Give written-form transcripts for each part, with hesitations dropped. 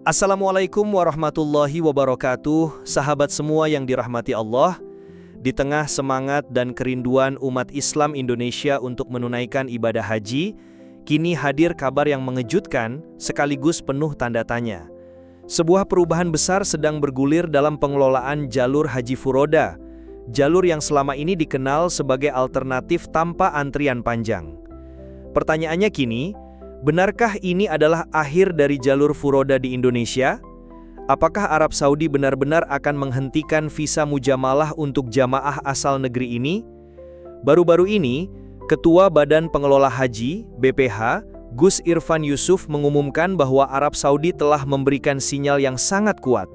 Assalamualaikum warahmatullahi wabarakatuh, sahabat semua yang dirahmati Allah. Di tengah semangat dan kerinduan umat Islam Indonesia untuk menunaikan ibadah haji, kini hadir kabar yang mengejutkan sekaligus penuh tanda tanya. Sebuah perubahan besar sedang bergulir dalam pengelolaan jalur Haji Furoda, jalur yang selama ini dikenal sebagai alternatif tanpa antrian panjang. Pertanyaannya kini, benarkah ini adalah akhir dari jalur Furoda di Indonesia? Apakah Arab Saudi benar-benar akan menghentikan visa mujamalah untuk jamaah asal negeri ini? Baru-baru ini, Ketua Badan Pengelola Haji, BPH, Gus Irfan Yusuf mengumumkan bahwa Arab Saudi telah memberikan sinyal yang sangat kuat.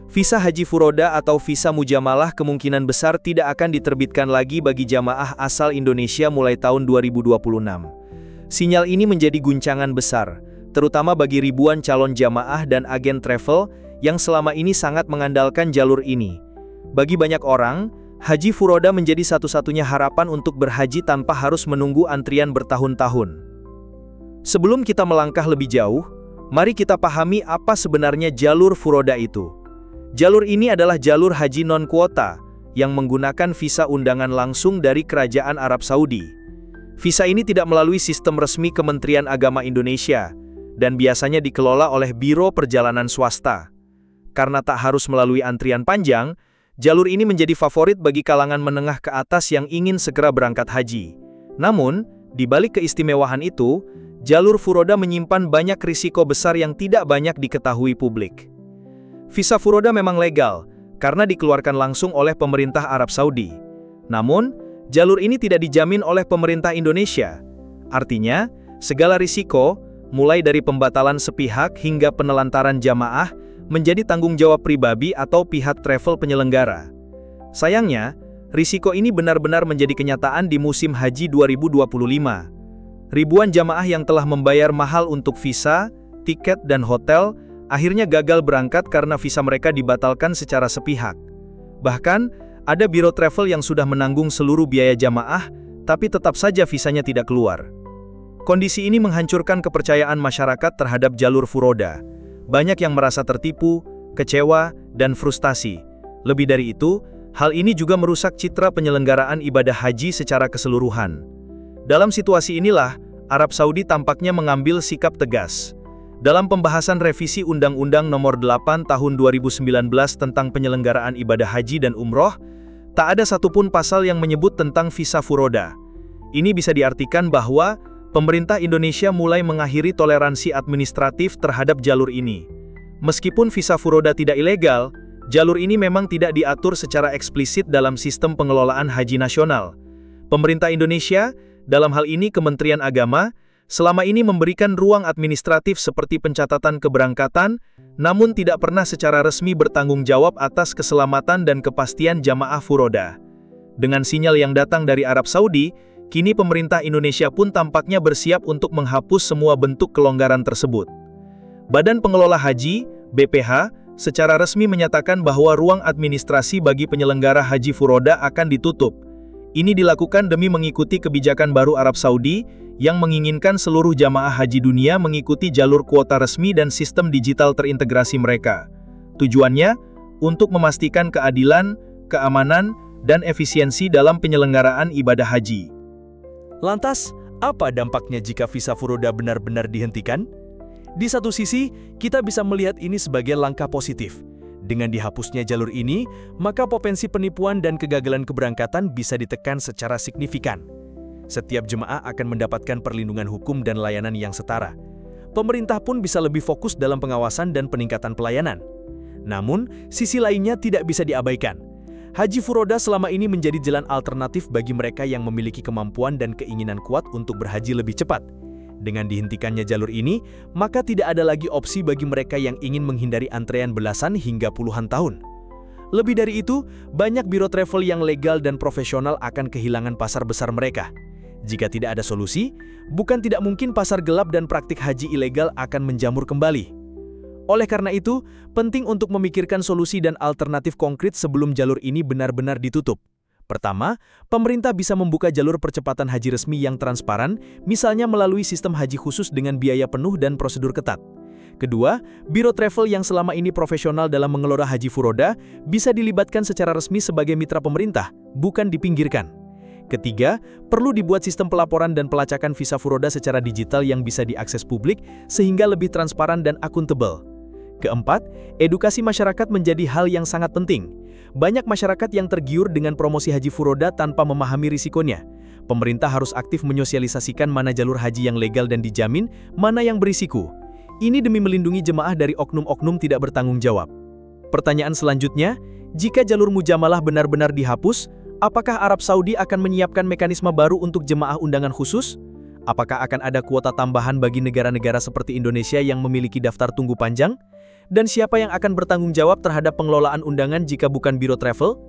Visa Haji Furoda atau visa mujamalah kemungkinan besar tidak akan diterbitkan lagi bagi jamaah asal Indonesia mulai tahun 2026. Sinyal ini menjadi guncangan besar, terutama bagi ribuan calon jamaah dan agen travel yang selama ini sangat mengandalkan jalur ini. Bagi banyak orang, Haji Furoda menjadi satu-satunya harapan untuk berhaji tanpa harus menunggu antrian bertahun-tahun. Sebelum kita melangkah lebih jauh, mari kita pahami apa sebenarnya jalur Furoda itu. Jalur ini adalah jalur haji non-kuota yang menggunakan visa undangan langsung dari Kerajaan Arab Saudi. Visa ini tidak melalui sistem resmi Kementerian Agama Indonesia dan biasanya dikelola oleh Biro Perjalanan Swasta. Karena tak harus melalui antrian panjang, jalur ini menjadi favorit bagi kalangan menengah ke atas yang ingin segera berangkat haji. Namun, di balik keistimewaan itu, jalur Furoda menyimpan banyak risiko besar yang tidak banyak diketahui publik. Visa Furoda memang legal karena dikeluarkan langsung oleh pemerintah Arab Saudi. Namun, jalur ini tidak dijamin oleh pemerintah Indonesia. Artinya, segala risiko, mulai dari pembatalan sepihak hingga penelantaran jamaah, menjadi tanggung jawab pribadi atau pihak travel penyelenggara. Sayangnya, risiko ini benar-benar menjadi kenyataan di musim haji 2025. Ribuan jamaah yang telah membayar mahal untuk visa, tiket, dan hotel, akhirnya gagal berangkat karena visa mereka dibatalkan secara sepihak. Bahkan, ada biro travel yang sudah menanggung seluruh biaya jamaah, tapi tetap saja visanya tidak keluar. Kondisi ini menghancurkan kepercayaan masyarakat terhadap jalur Furoda. Banyak yang merasa tertipu, kecewa, dan frustasi. Lebih dari itu, hal ini juga merusak citra penyelenggaraan ibadah haji secara keseluruhan. Dalam situasi inilah, Arab Saudi tampaknya mengambil sikap tegas. Dalam pembahasan revisi Undang-Undang Nomor 8 Tahun 2019 tentang penyelenggaraan ibadah haji dan umroh, tak ada satupun pasal yang menyebut tentang visa Furoda. Ini bisa diartikan bahwa pemerintah Indonesia mulai mengakhiri toleransi administratif terhadap jalur ini. Meskipun visa Furoda tidak ilegal, jalur ini memang tidak diatur secara eksplisit dalam sistem pengelolaan haji nasional. Pemerintah Indonesia, dalam hal ini Kementerian Agama, selama ini memberikan ruang administratif seperti pencatatan keberangkatan, namun tidak pernah secara resmi bertanggung jawab atas keselamatan dan kepastian jamaah Furoda. Dengan sinyal yang datang dari Arab Saudi, kini pemerintah Indonesia pun tampaknya bersiap untuk menghapus semua bentuk kelonggaran tersebut. Badan Pengelola Haji, BPH, secara resmi menyatakan bahwa ruang administrasi bagi penyelenggara Haji Furoda akan ditutup. Ini dilakukan demi mengikuti kebijakan baru Arab Saudi yang menginginkan seluruh jamaah haji dunia mengikuti jalur kuota resmi dan sistem digital terintegrasi mereka. Tujuannya, untuk memastikan keadilan, keamanan, dan efisiensi dalam penyelenggaraan ibadah haji. Lantas, apa dampaknya jika visa Furoda benar-benar dihentikan? Di satu sisi, kita bisa melihat ini sebagai langkah positif. Dengan dihapusnya jalur ini, maka potensi penipuan dan kegagalan keberangkatan bisa ditekan secara signifikan. Setiap jemaah akan mendapatkan perlindungan hukum dan layanan yang setara. Pemerintah pun bisa lebih fokus dalam pengawasan dan peningkatan pelayanan. Namun, sisi lainnya tidak bisa diabaikan. Haji Furoda selama ini menjadi jalan alternatif bagi mereka yang memiliki kemampuan dan keinginan kuat untuk berhaji lebih cepat. Dengan dihentikannya jalur ini, maka tidak ada lagi opsi bagi mereka yang ingin menghindari antrean belasan hingga puluhan tahun. Lebih dari itu, banyak biro travel yang legal dan profesional akan kehilangan pasar besar mereka. Jika tidak ada solusi, bukan tidak mungkin pasar gelap dan praktik haji ilegal akan menjamur kembali. Oleh karena itu, penting untuk memikirkan solusi dan alternatif konkret sebelum jalur ini benar-benar ditutup. Pertama, pemerintah bisa membuka jalur percepatan haji resmi yang transparan, misalnya melalui sistem haji khusus dengan biaya penuh dan prosedur ketat. Kedua, biro travel yang selama ini profesional dalam mengelola haji furoda bisa dilibatkan secara resmi sebagai mitra pemerintah, bukan dipinggirkan. Ketiga, perlu dibuat sistem pelaporan dan pelacakan visa furoda secara digital yang bisa diakses publik sehingga lebih transparan dan akuntabel. Keempat, edukasi masyarakat menjadi hal yang sangat penting. Banyak masyarakat yang tergiur dengan promosi haji furoda tanpa memahami risikonya. Pemerintah harus aktif menyosialisasikan mana jalur haji yang legal dan dijamin, mana yang berisiko. Ini demi melindungi jemaah dari oknum-oknum tidak bertanggung jawab. Pertanyaan selanjutnya, jika jalur mujamalah benar-benar dihapus, apakah Arab Saudi akan menyiapkan mekanisme baru untuk jemaah undangan khusus? Apakah akan ada kuota tambahan bagi negara-negara seperti Indonesia yang memiliki daftar tunggu panjang? Dan siapa yang akan bertanggung jawab terhadap pengelolaan undangan jika bukan biro travel?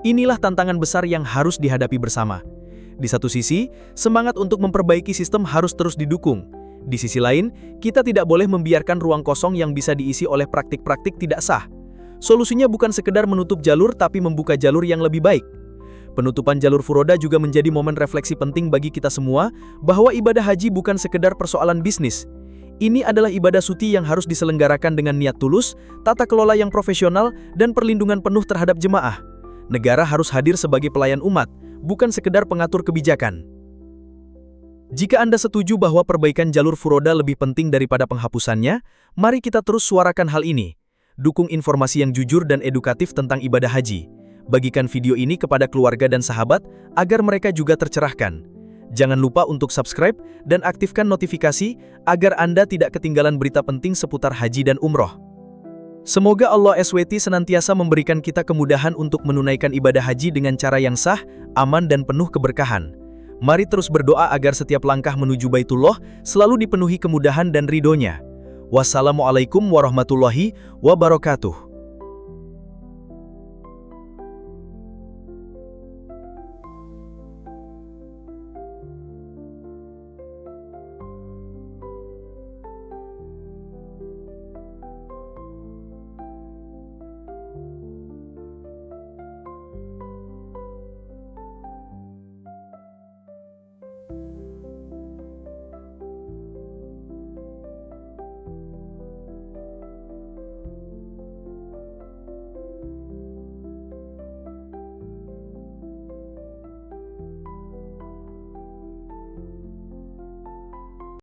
Inilah tantangan besar yang harus dihadapi bersama. Di satu sisi, semangat untuk memperbaiki sistem harus terus didukung. Di sisi lain, kita tidak boleh membiarkan ruang kosong yang bisa diisi oleh praktik-praktik tidak sah. Solusinya bukan sekedar menutup jalur tapi membuka jalur yang lebih baik. Penutupan jalur furoda juga menjadi momen refleksi penting bagi kita semua bahwa ibadah haji bukan sekedar persoalan bisnis. Ini adalah ibadah suci yang harus diselenggarakan dengan niat tulus, tata kelola yang profesional, dan perlindungan penuh terhadap jemaah. Negara harus hadir sebagai pelayan umat, bukan sekedar pengatur kebijakan. Jika Anda setuju bahwa perbaikan jalur furoda lebih penting daripada penghapusannya, mari kita terus suarakan hal ini. Dukung informasi yang jujur dan edukatif tentang ibadah haji. Bagikan video ini kepada keluarga dan sahabat agar mereka juga tercerahkan. Jangan lupa untuk subscribe dan aktifkan notifikasi agar Anda tidak ketinggalan berita penting seputar haji dan umroh. Semoga Allah SWT senantiasa memberikan kita kemudahan untuk menunaikan ibadah haji dengan cara yang sah, aman dan penuh keberkahan. Mari terus berdoa agar setiap langkah menuju Baitullah selalu dipenuhi kemudahan dan ridhonya. Wassalamualaikum warahmatullahi wabarakatuh.